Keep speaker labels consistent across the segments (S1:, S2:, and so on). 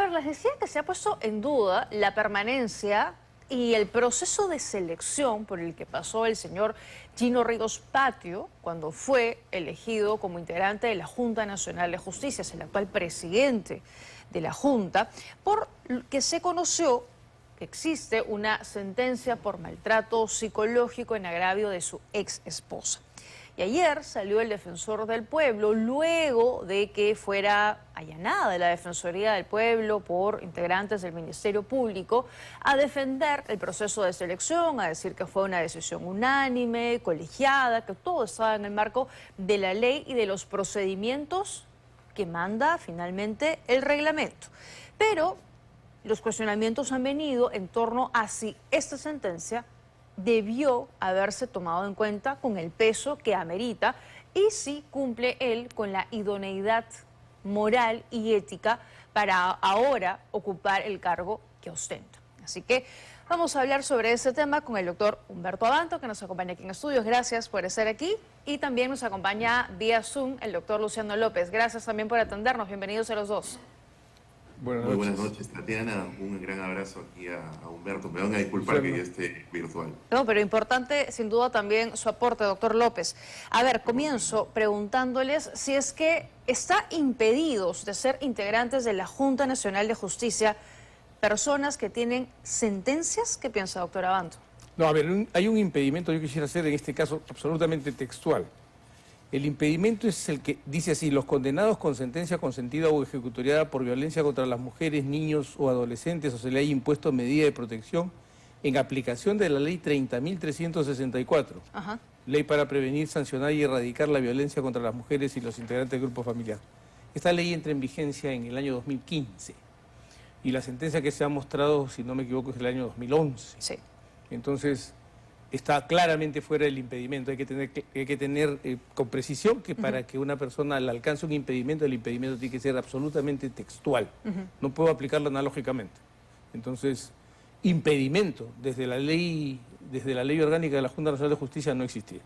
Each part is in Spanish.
S1: ver, les decía que se ha puesto en duda la permanencia y el proceso de selección por el que pasó el señor Gino Ríos Patio cuando fue elegido como integrante de la Junta Nacional de Justicia, es el actual presidente de la Junta, por que se conoció que existe una sentencia por maltrato psicológico en agravio de su ex esposa. Y ayer salió el defensor del pueblo, luego de que fuera allanada la Defensoría del Pueblo por integrantes del Ministerio Público, a defender el proceso de selección, a decir que fue una decisión unánime, colegiada, que todo estaba en el marco de la ley y de los procedimientos que manda finalmente el reglamento. Pero los cuestionamientos han venido en torno a si esta sentencia debió haberse tomado en cuenta con el peso que amerita y si cumple él con la idoneidad moral y ética para ahora ocupar el cargo que ostenta. Así que vamos a hablar sobre ese tema con el doctor Humberto Abanto, que nos acompaña aquí en estudios. Gracias por estar aquí. Y también nos acompaña vía Zoom el doctor Luciano López. Gracias también por atendernos. Bienvenidos a los dos.
S2: Muy buenas noches, Tatiana. Un gran abrazo aquí a Humberto. Me van a disculpar que yo esté virtual.
S1: No, pero importante sin duda también su aporte, doctor López. A ver, comienzo preguntándoles si es que está impedidos de ser integrantes de la Junta Nacional de Justicia personas que tienen sentencias. ¿Qué piensa, doctor Abanto?
S3: No, a ver, hay un impedimento, yo quisiera hacer en este caso absolutamente textual. El impedimento es el que dice así: los condenados con sentencia consentida o ejecutoriada por violencia contra las mujeres, niños o adolescentes o se le haya impuesto medida de protección en aplicación de la ley 30.364, ley para prevenir, sancionar y erradicar la violencia contra las mujeres y los integrantes del grupo familiar. Esta ley entra en vigencia en el año 2015 y la sentencia que se ha mostrado, si no me equivoco, es el año 2011.
S1: Sí.
S3: Entonces está claramente fuera del impedimento. Hay que tener con precisión que para que una persona le alcance un impedimento, el impedimento tiene que ser absolutamente textual. No puedo aplicarlo analógicamente. Entonces, impedimento desde la ley orgánica de la Junta Nacional de Justicia no existía.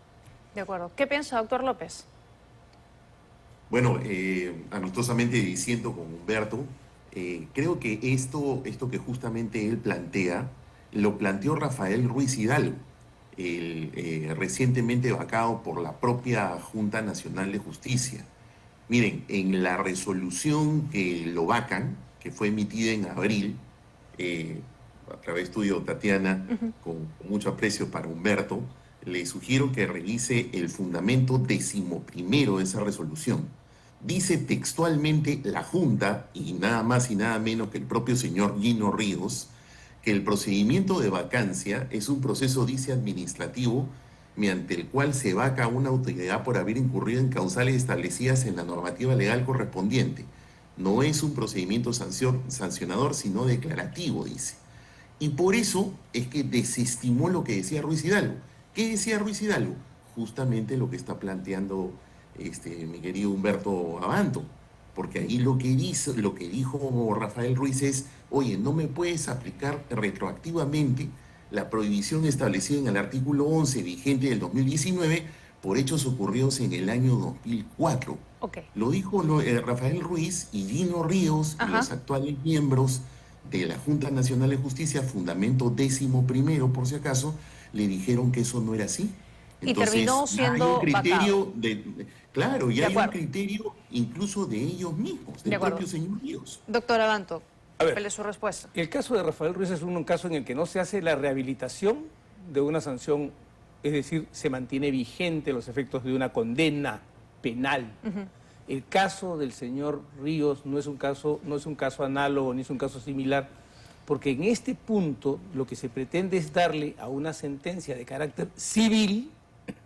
S1: De acuerdo. ¿Qué piensa, doctor López?
S2: Bueno, amistosamente diciendo con Humberto, creo que esto que justamente él plantea, lo planteó Rafael Ruiz Hidalgo, recientemente vacado por la propia Junta Nacional de Justicia. Miren, en la resolución que lo vacan, que fue emitida en abril, a través tuyo, Tatiana, con mucho aprecio para Humberto, le sugiero que revise el fundamento 11º de esa resolución. Dice textualmente la Junta, y nada más y nada menos que el propio señor Gino Ríos, que el procedimiento de vacancia es un proceso, dice, administrativo, mediante el cual se vaca a una autoridad por haber incurrido en causales establecidas en la normativa legal correspondiente. No es un procedimiento sancionador, sino declarativo, dice. Y por eso es que desestimó lo que decía Ruiz Hidalgo. ¿Qué decía Ruiz Hidalgo? Justamente lo que está planteando mi querido Humberto Abanto. Porque ahí lo que dijo Rafael Ruiz es: oye, no me puedes aplicar retroactivamente la prohibición establecida en el artículo 11 vigente del 2019 por hechos ocurridos en el año 2004. Lo dijo Rafael Ruiz, y Gino Ríos, los actuales miembros de la Junta Nacional de Justicia, fundamento 11º, por si acaso, le dijeron que eso no era así. Entonces,
S1: y terminó siendo
S2: hay un criterio
S1: vacado.
S2: Claro, y hay un criterio incluso de ellos mismos, del propio señor Ríos.
S1: Doctor Abanto,
S3: ¿cuál
S1: es su respuesta?
S3: El caso de Rafael Ruiz es un caso en el que no se hace la rehabilitación de una sanción, es decir, se mantiene vigente los efectos de una condena penal. El caso del señor Ríos no es un caso análogo ni es un caso similar, porque en este punto lo que se pretende es darle a una sentencia de carácter civil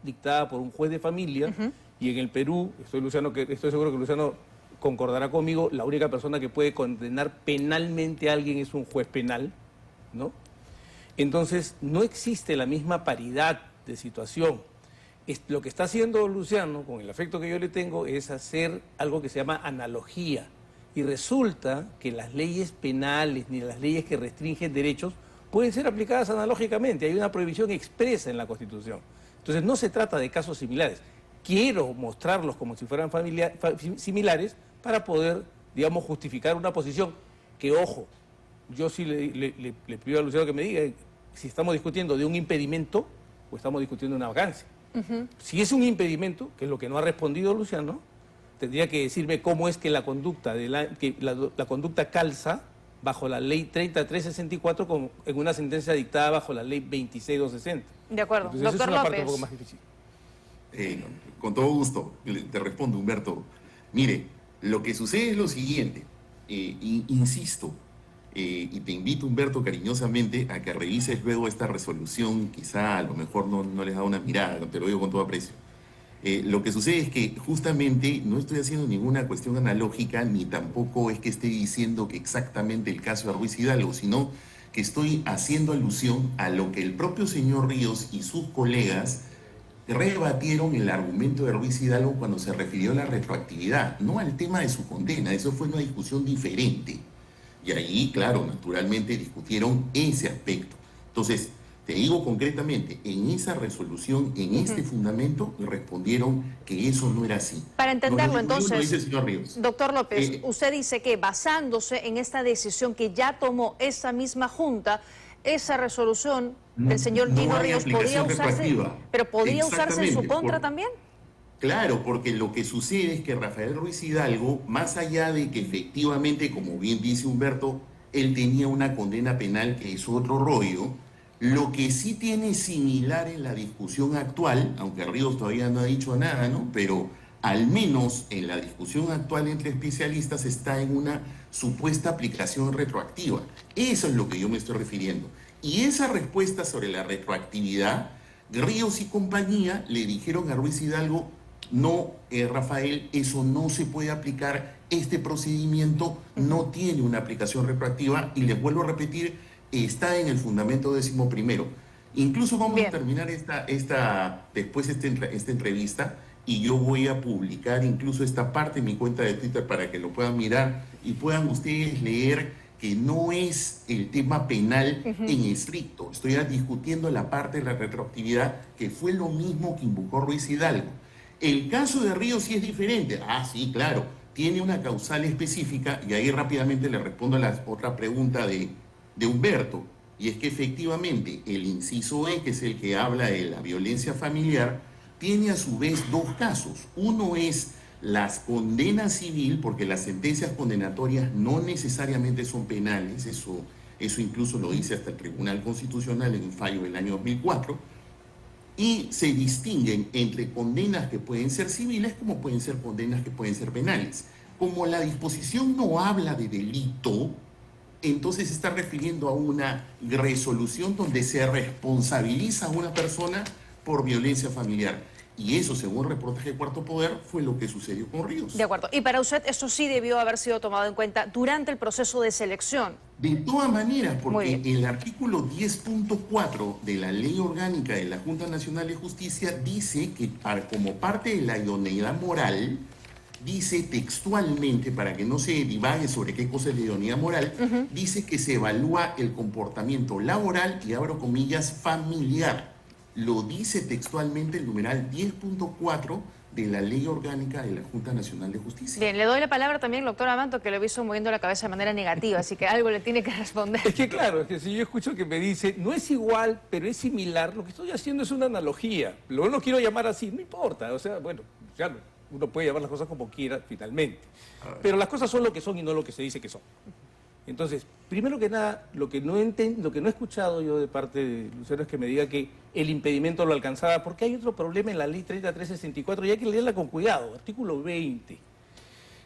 S3: dictada por un juez de familia. Y en el Perú, estoy seguro que Luciano concordará conmigo, la única persona que puede condenar penalmente a alguien es un juez penal, ¿no? Entonces, no existe la misma paridad de situación. Lo que está haciendo Luciano, con el afecto que yo le tengo, es hacer algo que se llama analogía. Y resulta que las leyes penales ni las leyes que restringen derechos pueden ser aplicadas analógicamente. Hay una prohibición expresa en la Constitución. Entonces, no se trata de casos similares. Quiero mostrarlos como si fueran similares para poder, digamos, justificar una posición que, ojo, yo sí le pido a Luciano que me diga si estamos discutiendo de un impedimento o estamos discutiendo una vacancia. Si es un impedimento, que es lo que no ha respondido Luciano, tendría que decirme cómo es que la conducta, la conducta calza bajo la ley 3364 en una sentencia dictada bajo la ley 26260.
S1: De acuerdo.
S3: Entonces,
S1: Doctor
S3: esa es una
S1: López.
S3: parte un poco más difícil.
S2: Con todo gusto, te respondo, Humberto. Mire, lo que sucede es lo siguiente, insisto, y te invito, Humberto, cariñosamente a que revises luego esta resolución, quizá a lo mejor no les da una mirada, te lo digo con todo aprecio. Lo que sucede es que justamente no estoy haciendo ninguna cuestión analógica, ni tampoco es que esté diciendo que exactamente el caso de Ruiz Hidalgo, sino que estoy haciendo alusión a lo que el propio señor Ríos y sus colegas rebatieron el argumento de Ruiz Hidalgo cuando se refirió a la retroactividad, no al tema de su condena. Eso fue una discusión diferente. Y ahí, claro, naturalmente discutieron ese aspecto. Entonces, te digo concretamente, en esa resolución, en este fundamento, respondieron que eso no era así.
S1: Para entenderlo,
S2: No dice
S1: entonces,
S2: el señor Ríos.
S1: doctor López, usted dice que basándose en esta decisión que ya tomó esa misma Junta, esa resolución del señor
S2: No
S1: Gino
S2: hay
S1: Ríos podría
S2: aplicación
S1: usarse,
S2: retroactiva.
S1: pero podría usarse en su
S2: Exactamente,
S1: contra también.
S2: Claro, porque lo que sucede es que Rafael Ruiz Hidalgo, más allá de que efectivamente, como bien dice Humberto, él tenía una condena penal que es otro rollo, lo que sí tiene similar en la discusión actual, aunque Ríos todavía no ha dicho nada, ¿no? Pero al menos en la discusión actual entre especialistas está en una supuesta aplicación retroactiva. Eso es lo que yo me estoy refiriendo. Y esa respuesta sobre la retroactividad, Ríos y compañía le dijeron a Ruiz Hidalgo: no, Rafael, eso no se puede aplicar, este procedimiento no tiene una aplicación retroactiva, y les vuelvo a repetir, está en el fundamento 11º. Incluso vamos a terminar después esta entrevista, y yo voy a publicar incluso esta parte en mi cuenta de Twitter para que lo puedan mirar y puedan ustedes leer que no es el tema penal en estricto. Estoy discutiendo la parte de la retroactividad, que fue lo mismo que invocó Ruiz Hidalgo. El caso de Ríos sí es diferente. Sí, claro, tiene una causal específica, y ahí rápidamente le respondo a la otra pregunta de Humberto, y es que efectivamente el inciso E, que es el que habla de la violencia familiar, tiene a su vez dos casos. Uno es las condenas civil, porque las sentencias condenatorias no necesariamente son penales, eso incluso lo dice hasta el Tribunal Constitucional en un fallo del año 2004, y se distinguen entre condenas que pueden ser civiles como pueden ser condenas que pueden ser penales. Como la disposición no habla de delito, entonces se está refiriendo a una resolución donde se responsabiliza a una persona por violencia familiar. Y eso, según el reportaje de Cuarto Poder, fue lo que sucedió con Ríos.
S1: De acuerdo. Y para usted, eso sí debió haber sido tomado en cuenta durante el proceso de selección.
S2: De todas maneras, porque el artículo 10.4 de la Ley Orgánica de la Junta Nacional de Justicia dice que como parte de la idoneidad moral, dice textualmente, para que no se divague sobre qué cosa es la idoneidad moral, dice que se evalúa el comportamiento laboral y, abro comillas, familiar. Lo dice textualmente el numeral 10.4 de la Ley Orgánica de la Junta Nacional de Justicia.
S1: Bien, le doy la palabra también al doctor Abanto, que lo he visto moviendo la cabeza de manera negativa, así que algo le tiene que responder.
S3: Es que claro, es que si yo escucho que me dice, no es igual, pero es similar, lo que estoy haciendo es una analogía. Lo quiero llamar así, no importa, o sea, bueno, claro, uno puede llamar las cosas como quiera finalmente. Pero las cosas son lo que son y no lo que se dice que son. Entonces, primero que nada, lo que no he escuchado yo de parte de Luciano es que me diga que el impedimento lo alcanzaba, porque hay otro problema en la ley 3364 y hay que leerla con cuidado. Artículo 20.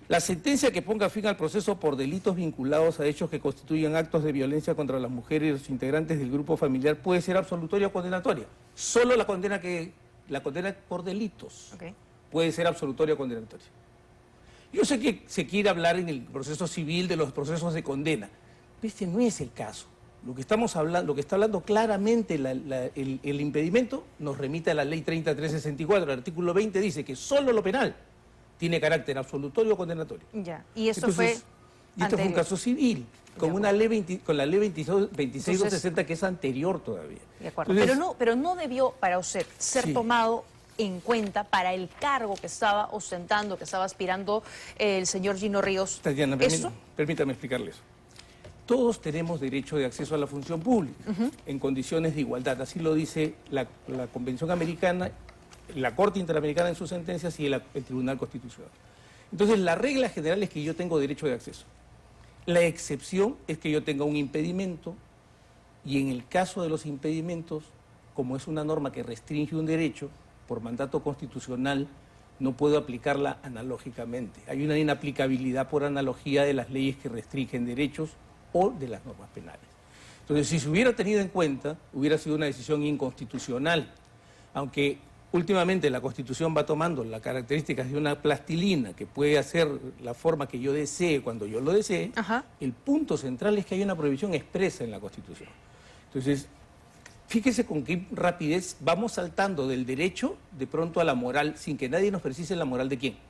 S3: La sentencia que ponga fin al proceso por delitos vinculados a hechos que constituyan actos de violencia contra las mujeres y los integrantes del grupo familiar puede ser absolutoria o condenatoria. Solo la condena por delitos puede ser absolutoria o condenatoria. Yo sé que se quiere hablar en el proceso civil de los procesos de condena, pero este no es el caso. Lo que está hablando claramente el impedimento nos remite a la ley 3364. El artículo 20 dice que solo lo penal tiene carácter absolutorio o condenatorio.
S1: Ya, y esto
S3: Entonces,
S1: fue
S3: este fue un caso civil, con la ley 2660, que es anterior todavía.
S1: De acuerdo.
S3: Entonces,
S1: Pero no debió para usted ser tomado en cuenta para el cargo que estaba ostentando, que estaba aspirando el señor Gino Ríos.
S3: Tatiana, permítame explicarle eso. todos tenemos derecho de acceso a la función pública, en condiciones de igualdad. Así lo dice la Convención Americana, la Corte Interamericana en sus sentencias y el Tribunal Constitucional. Entonces, la regla general es que yo tengo derecho de acceso. La excepción es que yo tenga un impedimento, y en el caso de los impedimentos, como es una norma que restringe un derecho por mandato constitucional, no puedo aplicarla analógicamente. Hay una inaplicabilidad por analogía de las leyes que restringen derechos o de las normas penales. Entonces, si se hubiera tenido en cuenta, hubiera sido una decisión inconstitucional, aunque últimamente la Constitución va tomando las características de una plastilina que puede hacer la forma que yo desee cuando yo lo desee.
S1: Ajá.
S3: El punto central es que hay una prohibición expresa en la Constitución. Entonces, fíjese con qué rapidez vamos saltando del derecho de pronto a la moral, sin que nadie nos precise la moral de quién.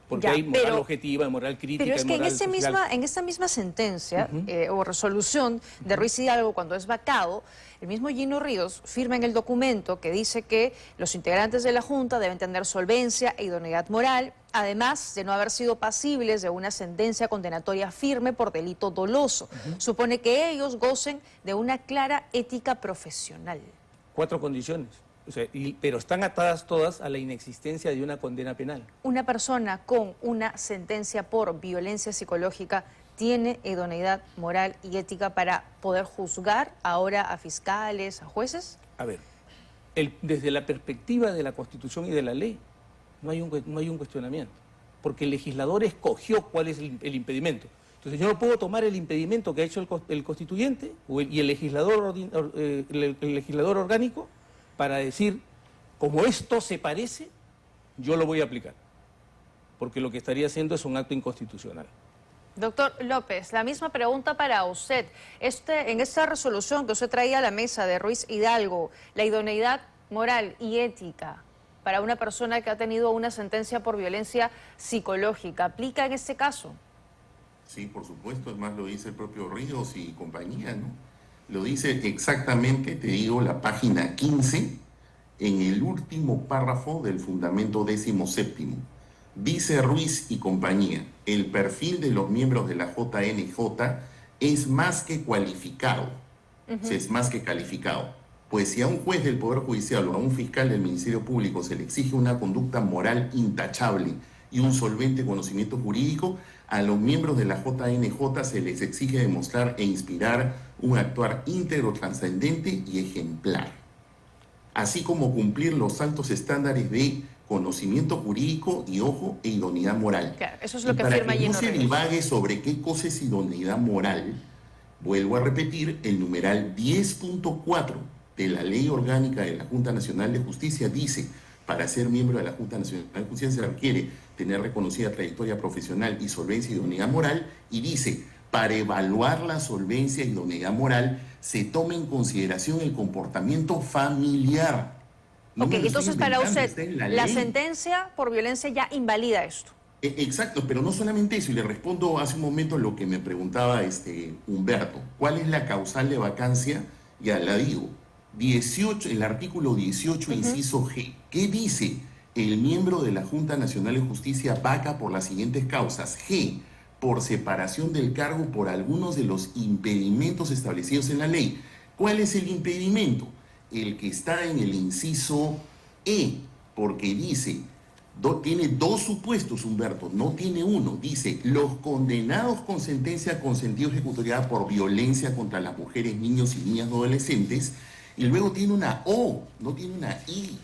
S3: Porque
S1: Ya,
S3: hay moral
S1: pero-
S3: objetiva, moral crítica,
S1: Pero es que en,
S3: moral social.
S1: en esta misma sentencia o resolución de Ruiz Hidalgo, cuando es vacado, el mismo Gino Ríos firma en el documento que dice que los integrantes de la Junta deben tener solvencia e idoneidad moral, además de no haber sido pasibles de una sentencia condenatoria firme por delito doloso. Supone que ellos gocen de una clara ética profesional.
S3: 4 condiciones. O sea, pero están atadas todas a la inexistencia de una condena penal.
S1: Una persona con una sentencia por violencia psicológica tiene idoneidad moral y ética para poder juzgar ahora a fiscales, a jueces.
S3: A ver, desde la perspectiva de la Constitución y de la ley, no hay un cuestionamiento, porque el legislador escogió cuál es el impedimento. Entonces yo no puedo tomar el impedimento que ha hecho el constituyente y el legislador orgánico para decir, como esto se parece, yo lo voy a aplicar, porque lo que estaría haciendo es un acto inconstitucional.
S1: Doctor López, la misma pregunta para usted. En esta resolución que usted traía a la mesa de Ruiz Hidalgo, la idoneidad moral y ética para una persona que ha tenido una sentencia por violencia psicológica, ¿aplica en este caso?
S2: Sí, por supuesto, además lo dice el propio Ríos y compañía, ¿no? Lo dice exactamente, te digo, la página 15, en el último párrafo del fundamento 17º. Dice Ruiz y compañía, el perfil de los miembros de la JNJ es más que cualificado, es más que calificado. Pues si a un juez del Poder Judicial o a un fiscal del Ministerio Público se le exige una conducta moral intachable y un solvente conocimiento jurídico, a los miembros de la JNJ se les exige demostrar e inspirar un actuar íntegro, trascendente y ejemplar, así como cumplir los altos estándares de conocimiento jurídico y, ojo, e idoneidad moral.
S1: Claro, eso es lo
S2: Y
S1: que
S2: para
S1: afirma
S2: que no
S1: Gino
S2: se
S1: Ríos.
S2: divague sobre qué cosa es idoneidad moral, vuelvo a repetir, el numeral 10.4 de la Ley Orgánica de la Junta Nacional de Justicia dice: para ser miembro de la Junta Nacional de Justicia se requiere tener reconocida trayectoria profesional y solvencia y idoneidad moral, y dice: para evaluar la solvencia y idoneidad moral se toma en consideración el comportamiento familiar. No
S1: Ok,
S2: me lo estoy
S1: entonces para
S2: inventando,
S1: usted,
S2: está en
S1: la
S2: ley.
S1: sentencia por violencia ya invalida esto.
S2: Exacto, pero no solamente eso, y le respondo hace un momento lo que me preguntaba Humberto. ¿Cuál es la causal de vacancia? Ya la digo. 18, el artículo 18, inciso G. ¿Qué dice? El miembro de la Junta Nacional de Justicia vaca por las siguientes causas. G, por separación del cargo por algunos de los impedimentos establecidos en la ley. ¿Cuál es el impedimento? El que está en el inciso E, porque dice, tiene 2 supuestos, Humberto, no tiene uno. Dice, los condenados con sentencia con sentido ejecutoriada por violencia contra las mujeres, niños y niñas no adolescentes, y luego tiene una O, no tiene una I.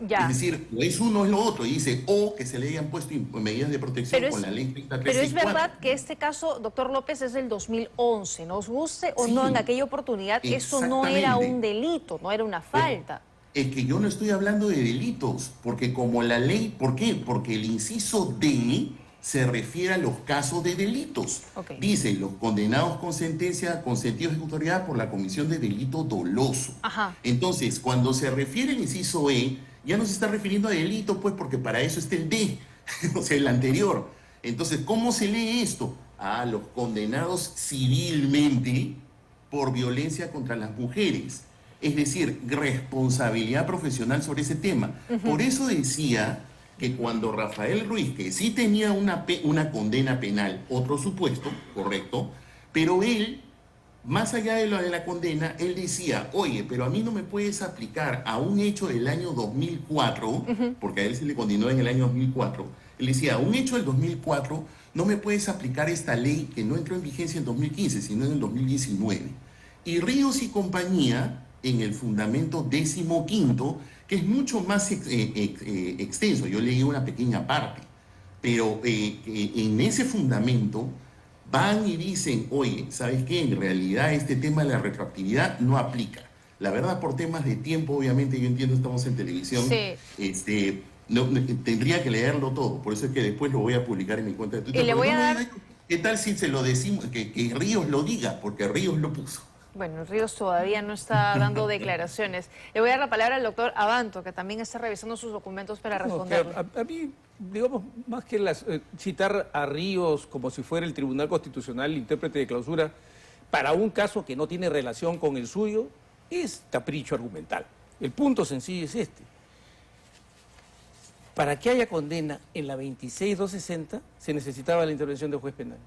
S1: Ya.
S2: Es decir, o es uno o es lo otro, y dice o que se le hayan puesto medidas de protección
S1: Pero
S2: con la ley 3364.
S1: Pero es verdad que este caso, doctor López, es del 2011. Nos guste o
S2: Sí,
S1: no, en aquella oportunidad eso no era
S2: exactamente.
S1: un delito, no era una falta.
S2: Es que yo no estoy hablando de delitos, porque como la ley, ¿por qué? Porque el inciso D se refiere a los casos de delitos.
S1: Ok.
S2: Dice, los condenados con sentencia con sentido de ejecutoriedad por la comisión de delito doloso.
S1: Ajá.
S2: Entonces, cuando se refiere al inciso E, ya no se está refiriendo a delito, pues, porque para eso está el D, o sea, el anterior. Entonces, ¿cómo se lee esto? A los condenados civilmente por violencia contra las mujeres. Es decir, responsabilidad profesional sobre ese tema. Por eso decía que cuando Rafael Ruiz, que sí tenía una condena penal, otro supuesto, correcto, pero él más allá de lo de la condena, él decía, oye, pero a mí no me puedes aplicar a un hecho del año 2004, porque a él se le condenó en el año 2004, él decía, a un hecho del 2004 no me puedes aplicar esta ley que no entró en vigencia en 2015, sino en el 2019. Y Ríos y compañía, en el fundamento 15º, que es mucho más extenso, yo leí una pequeña parte, pero en ese fundamento van y dicen, oye, ¿sabes qué? En realidad este tema de la retroactividad no aplica. La verdad, por temas de tiempo, obviamente, yo entiendo, estamos en televisión,
S1: Sí.
S2: tendría que leerlo todo, por eso es que después lo voy a publicar en mi cuenta de Twitter.
S1: Y le voy a dar...
S2: ¿Qué tal si se lo decimos, que Ríos lo diga? Porque Ríos lo puso.
S1: Bueno, Ríos todavía no está dando declaraciones. Le voy a dar la palabra al doctor Abanto, que también está revisando sus documentos para responder.
S3: A mí, digamos, más que citar a Ríos como si fuera el Tribunal Constitucional, el intérprete de clausura, para un caso que no tiene relación con el suyo, es capricho argumental. El punto sencillo es este. Para que haya condena en la 26260 se necesitaba la intervención del juez penal.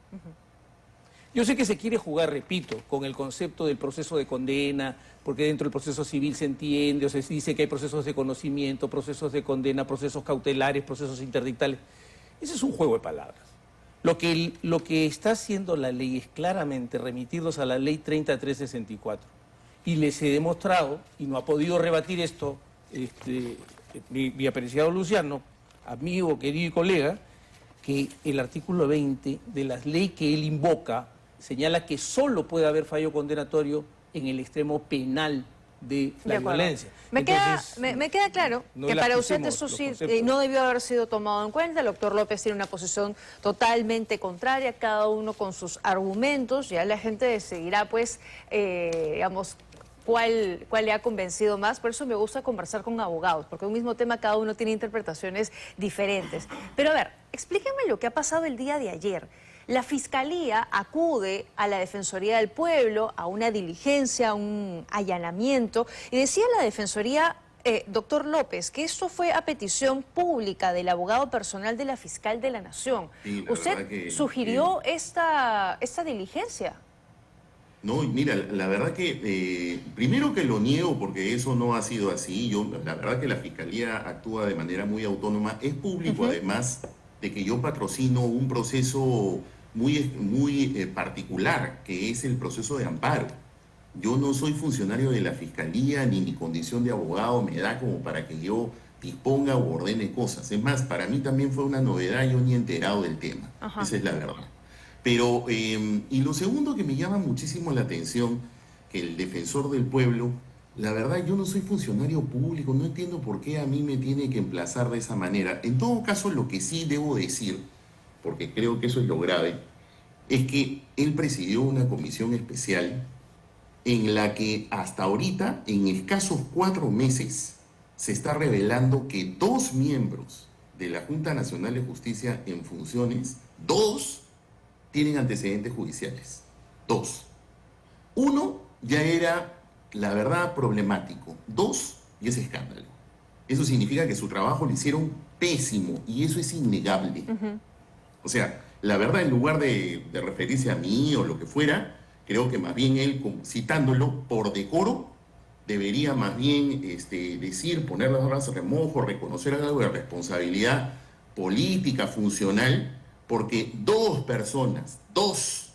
S3: Yo sé que se quiere jugar, repito, con el concepto del proceso de condena, porque dentro del proceso civil se entiende, o se dice que hay procesos de conocimiento, procesos de condena, procesos cautelares, procesos interdictales. Ese es un juego de palabras. Lo que está haciendo la ley es claramente remitirlos a la ley 3364. Y les he demostrado, y no ha podido rebatir esto, mi apreciado Luciano, amigo, querido y colega, que el artículo 20 de la ley que él invoca señala que solo puede haber fallo condenatorio en el extremo penal de la violencia.
S1: Me queda claro que para usted eso sí no debió haber sido tomado en cuenta. El doctor López tiene una posición totalmente contraria, cada uno con sus argumentos. Ya la gente decidirá, pues, digamos, cuál le ha convencido más. Por eso me gusta conversar con abogados, porque un mismo tema cada uno tiene interpretaciones diferentes. Pero a ver, explíquenme lo que ha pasado el día de ayer. La Fiscalía acude a la Defensoría del Pueblo, a una diligencia, a un allanamiento, y decía la Defensoría, doctor López, que esto fue a petición pública del abogado personal de la Fiscal de la Nación.
S2: Sí,
S1: ¿Usted sugirió esta diligencia?
S2: No, mira, la verdad que primero que lo niego porque eso no ha sido así. La verdad que la Fiscalía actúa de manera muy autónoma. Es público además de que yo patrocino un proceso muy particular, que es el proceso de amparo. Yo no soy funcionario de la Fiscalía, ni mi condición de abogado me da como para que yo disponga o ordene cosas. Es más, para mí también fue una novedad, yo ni he enterado del tema. Esa es la verdad. Pero, y lo segundo que me llama muchísimo la atención, que el defensor del pueblo, la verdad yo no soy funcionario público, no entiendo por qué a mí me tiene que emplazar de esa manera. En todo caso, lo que sí debo decir, porque creo que eso es lo grave, es que él presidió una comisión especial en la que hasta ahorita, en escasos 4 meses, se está revelando que 2 miembros de la Junta Nacional de Justicia en funciones, 2 tienen antecedentes judiciales. 2. 1 ya era, la verdad, problemático. 2 y es escándalo. Eso significa que su trabajo lo hicieron pésimo y eso es innegable. O sea, la verdad, en lugar de referirse a mí o lo que fuera, creo que más bien él, citándolo por decoro, debería más bien decir, poner las manos a remojo, reconocer algo de responsabilidad política, funcional, porque 2 personas, 2,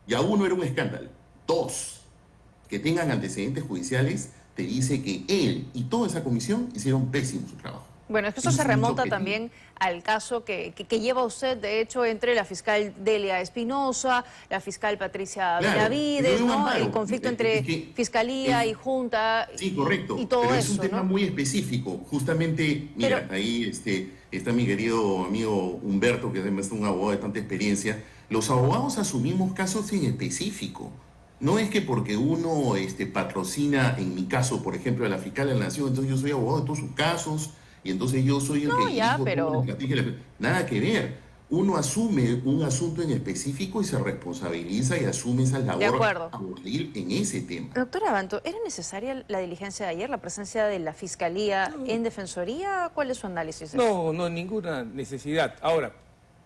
S2: ya 1 era un escándalo, 2 que tengan antecedentes judiciales, te dice que él y toda esa comisión hicieron pésimo su trabajo.
S1: Bueno, es que eso se remonta también al caso que lleva usted, de hecho, entre la fiscal Delia Espinosa, la fiscal Patricia Benavides, ¿no? El conflicto entre Fiscalía y Junta.
S2: Sí, correcto.
S1: Y todo
S2: pero
S1: eso,
S2: es un tema muy específico. Justamente, mira, ahí está mi querido amigo Humberto, que además es un abogado de tanta experiencia. Los abogados asumimos casos en específico. No es que porque uno patrocina, en mi caso, por ejemplo, a la fiscal de la Nación, entonces yo soy abogado de todos sus casos, y entonces yo soy el que
S1: pero...
S2: Nada que ver. Uno asume un asunto en específico y se responsabiliza y asume esa labor a urdir en ese tema.
S1: Doctor Abanto, ¿era necesaria la diligencia de ayer, la presencia de la Fiscalía en Defensoría? ¿Cuál es su análisis?
S3: No, ninguna necesidad. Ahora,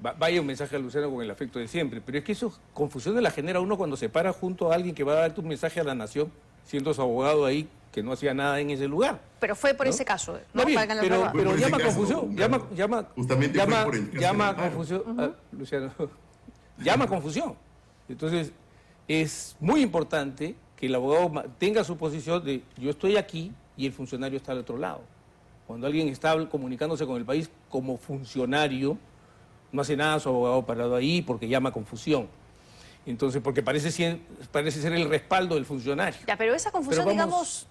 S3: vaya un mensaje a Luciano con el afecto de siempre, pero es que eso confusión la genera uno cuando se para junto a alguien que va a darte un mensaje a la nación, siendo su abogado ahí que no hacía nada en ese lugar.
S1: Pero fue por
S3: ¿no?
S1: ese caso, ¿no?
S3: Está bien,
S1: Valgan las
S3: pero
S1: palabras.
S3: llama
S2: ese caso,
S3: confusión,
S2: justamente fue por el caso
S3: llama
S2: de Amparo.
S3: confusión, Luciano, llama confusión. Entonces, es muy importante que el abogado tenga su posición de yo estoy aquí y el funcionario está al otro lado. Cuando alguien está comunicándose con el país como funcionario, no hace nada su abogado parado ahí porque llama confusión. Entonces, porque parece ser el respaldo del funcionario.
S1: Ya, pero esa confusión,
S3: Pero
S1: digamos,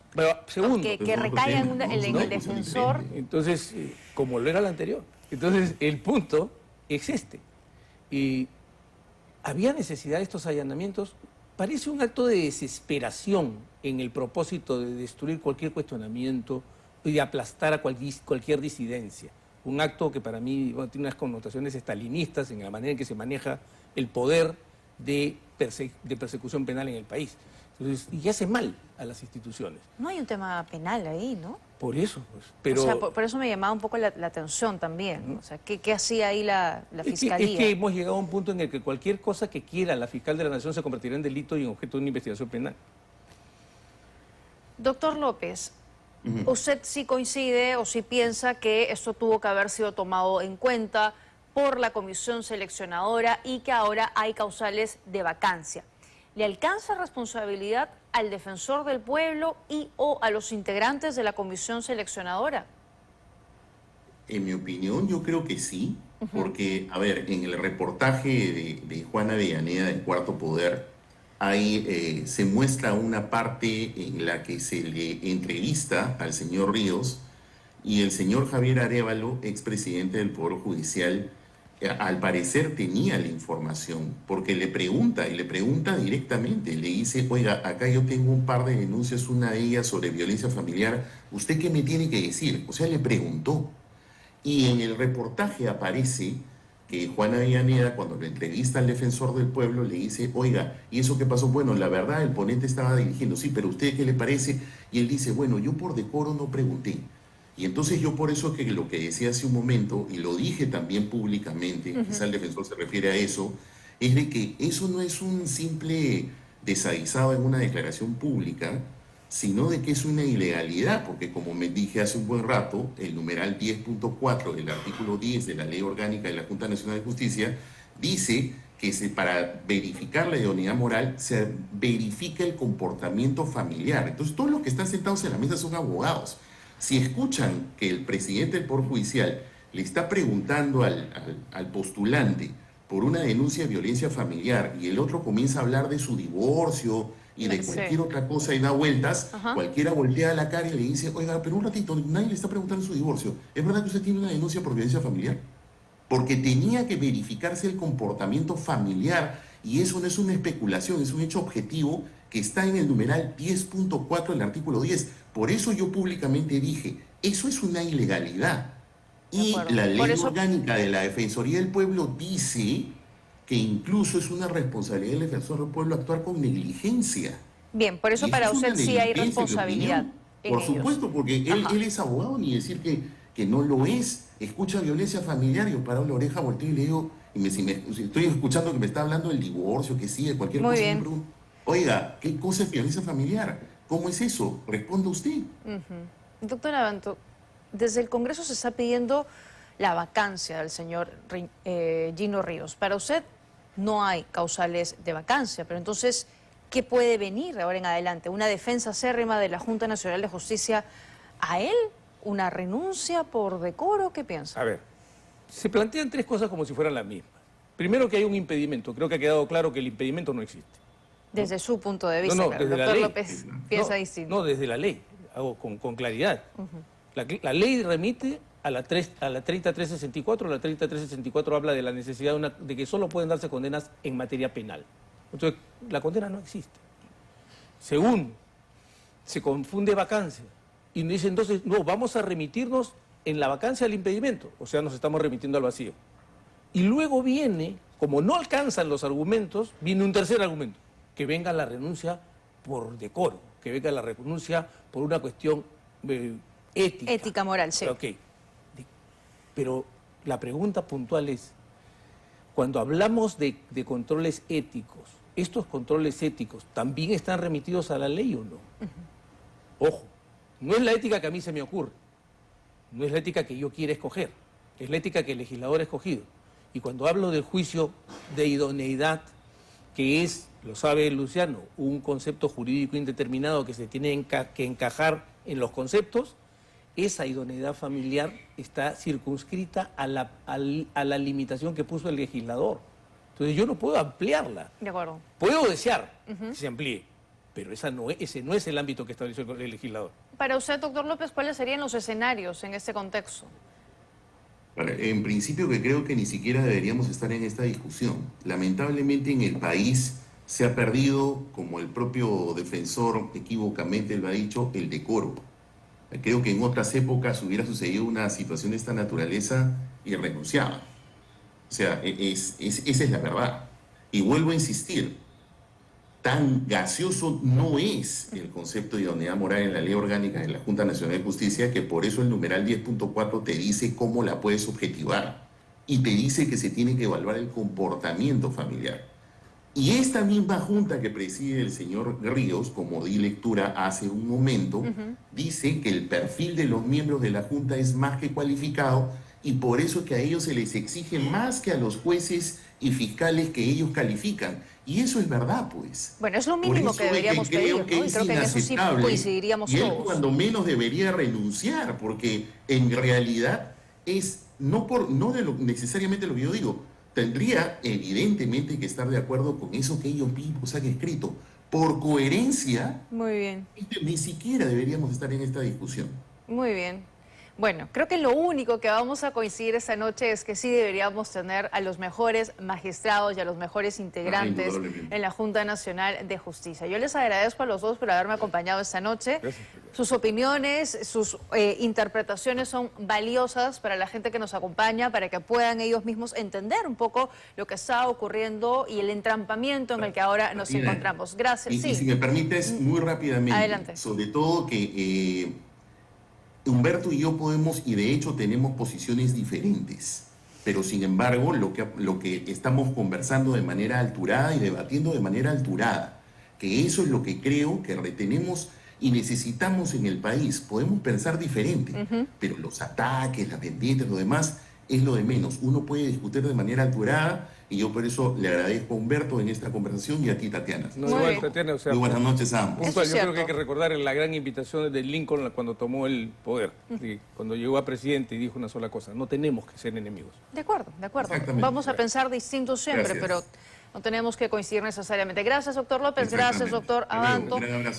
S3: segundo,
S1: que recaiga en el defensor.
S3: entonces, como lo era la anterior. Entonces, el punto es este. Y había necesidad de estos allanamientos. Parece un acto de desesperación en el propósito de destruir cualquier cuestionamiento y de aplastar a cualquier disidencia. Un acto que para mí tiene unas connotaciones estalinistas en la manera en que se maneja el poder de persecución penal en el país. Entonces, y hace mal a las instituciones.
S1: No hay un tema penal ahí, ¿no?
S3: Por eso, pues. Pero
S1: o sea, por eso me llamaba un poco la atención también, ¿no? O sea, ¿qué hacía ahí la Fiscalía?
S3: es que hemos llegado a un punto en el que cualquier cosa que quiera la fiscal de la Nación se convertirá en delito y en objeto de una investigación penal.
S1: Doctor López, ¿usted sí coincide o sí piensa que esto tuvo que haber sido tomado en cuenta por la comisión seleccionadora y que ahora hay causales de vacancia? ¿Le alcanza responsabilidad al defensor del pueblo y o a los integrantes de la comisión seleccionadora?
S2: En mi opinión, yo creo que sí, porque, a ver, en el reportaje de Juana Avellaneda del Cuarto Poder, ahí se muestra una parte en la que se le entrevista al señor Ríos y el señor Javier Arévalo, expresidente del Poder Judicial, al parecer tenía la información, porque le pregunta directamente, le dice, oiga, acá yo tengo un par de denuncias, una de ellas sobre violencia familiar, ¿usted qué me tiene que decir? O sea, le preguntó. Y en el reportaje aparece que Juana Avellaneda, cuando le entrevista al defensor del pueblo, le dice, oiga, ¿y eso qué pasó? Bueno, la verdad, el ponente estaba dirigiendo, sí, pero ¿usted qué le parece? Y él dice, bueno, yo por decoro no pregunté. Y entonces yo por eso que lo que decía hace un momento, y lo dije también públicamente, quizá el defensor se refiere a eso, es de que eso no es un simple desaguisado en una declaración pública, sino de que es una ilegalidad, porque como me dije hace un buen rato, el numeral 10.4 del artículo 10 de la Ley Orgánica de la Junta Nacional de Justicia dice que para verificar la idoneidad moral se verifica el comportamiento familiar. Entonces todos los que están sentados en la mesa son abogados. Si escuchan que el presidente del Poder Judicial le está preguntando al postulante por una denuncia de violencia familiar y el otro comienza a hablar de su divorcio y de cualquier otra cosa y da vueltas, cualquiera voltea la cara y le dice, oiga, pero un ratito, nadie le está preguntando su divorcio. ¿Es verdad que usted tiene una denuncia por violencia familiar? Porque tenía que verificarse el comportamiento familiar y eso no es una especulación, es un hecho objetivo que está en el numeral 10.4 del artículo 10. Por eso yo públicamente dije, eso es una ilegalidad. Y la ley orgánica de la Defensoría del Pueblo dice que incluso es una responsabilidad del defensor del pueblo actuar con negligencia.
S1: Bien, por eso para usted sí hay responsabilidad.
S2: Por supuesto, porque él es abogado, ni decir que no lo es. Escucha violencia familiar, yo paro la oreja, volteo y le digo, si estoy escuchando que me está hablando del divorcio, que sí, de cualquier cosa, me pregunto, oiga, ¿qué cosa es violencia familiar? ¿Cómo es eso? Responda usted.
S1: Doctor Abanto, desde el Congreso se está pidiendo la vacancia del señor Gino Ríos. Para usted no hay causales de vacancia, pero entonces, ¿qué puede venir ahora en adelante? ¿Una defensa acérrima de la Junta Nacional de Justicia a él? ¿Una renuncia por decoro? ¿Qué piensa?
S3: A ver, se plantean tres cosas como si fueran las mismas. Primero, que hay un impedimento. Creo que ha quedado claro que el impedimento no existe.
S1: Desde su punto de vista, claro. El doctor López piensa distinto.
S3: No, desde la ley, hago con claridad. La ley remite a la 3364, la 3364 habla de la necesidad de que solo pueden darse condenas en materia penal. Entonces, la condena no existe. Según, se confunde vacancia. Y dice entonces, no, vamos a remitirnos en la vacancia al impedimento. O sea, nos estamos remitiendo al vacío. Y luego viene, como no alcanzan los argumentos, viene un tercer argumento. Que venga la renuncia por decoro, que venga la renuncia por una cuestión
S1: ética. Ética moral, sí.
S3: Ok. Pero la pregunta puntual es, cuando hablamos de controles éticos, ¿estos controles éticos también están remitidos a la ley o no? Ojo, no es la ética que a mí se me ocurre, no es la ética que yo quiera escoger, es la ética que el legislador ha escogido. Y cuando hablo del juicio de idoneidad, que es, lo sabe Luciano, un concepto jurídico indeterminado que se tiene que encajar en los conceptos, esa idoneidad familiar está circunscrita a la limitación que puso el legislador. Entonces yo no puedo ampliarla.
S1: De acuerdo.
S3: Puedo desear que se amplíe, pero ese no es el ámbito que estableció el legislador.
S1: Para usted, doctor López, ¿cuáles serían los escenarios en este contexto?
S2: En principio que creo que ni siquiera deberíamos estar en esta discusión. Lamentablemente en el país se ha perdido, como el propio defensor equívocamente lo ha dicho, el decoro. Creo que en otras épocas hubiera sucedido una situación de esta naturaleza y renunciaba. O sea, esa es la verdad. Y vuelvo a insistir, tan gaseoso no es el concepto de idoneidad moral en la ley orgánica de la Junta Nacional de Justicia, que por eso el numeral 10.4 te dice cómo la puedes objetivar y te dice que se tiene que evaluar el comportamiento familiar. Y esta misma junta que preside el señor Ríos, como di lectura hace un momento, dice que el perfil de los miembros de la junta es más que cualificado y por eso que a ellos se les exige más que a los jueces y fiscales que ellos califican. Y eso es verdad, pues.
S1: Bueno, es lo mínimo que deberíamos pedir, ¿no? Y creo que en eso sí coincidiríamos
S2: todos. Y él
S1: cuando
S2: menos debería renunciar, porque en realidad es, necesariamente lo que yo digo, tendría evidentemente que estar de acuerdo con eso que ellos mismos han escrito. Por coherencia,
S1: muy bien,
S2: ni siquiera deberíamos estar en esta discusión.
S1: Muy bien. Bueno, creo que lo único que vamos a coincidir esta noche es que sí deberíamos tener a los mejores magistrados y a los mejores integrantes en la Junta Nacional de Justicia. Yo les agradezco a los dos por haberme acompañado esta noche.
S3: Gracias.
S1: Sus opiniones, sus interpretaciones son valiosas para la gente que nos acompaña, para que puedan ellos mismos entender un poco lo que está ocurriendo y el entrampamiento en el que ahora nos encontramos. Gracias.
S2: Y si me permites, muy rápidamente,
S1: adelante.
S2: Sobre todo que Humberto y yo podemos, y de hecho tenemos posiciones diferentes, pero sin embargo lo que estamos conversando de manera alturada y debatiendo de manera alturada, que eso es lo que creo que retenemos y necesitamos en el país. Podemos pensar diferente, pero los ataques, las pendientes, lo demás es lo de menos. Uno puede discutir de manera alturada y yo por eso le agradezco a Humberto en esta conversación y a ti, Tatiana.
S3: No, igual, Tatiana, o sea,
S2: muy buenas noches a ambos.
S3: Puntual, yo creo que hay que recordar la gran invitación de Lincoln cuando tomó el poder, cuando llegó a presidente y dijo una sola cosa: no tenemos que ser enemigos.
S1: De acuerdo, de acuerdo. Vamos a pensar distinto siempre, pero no tenemos que coincidir necesariamente. Gracias, doctor López. Gracias, doctor Abanto.
S2: Un gran abrazo.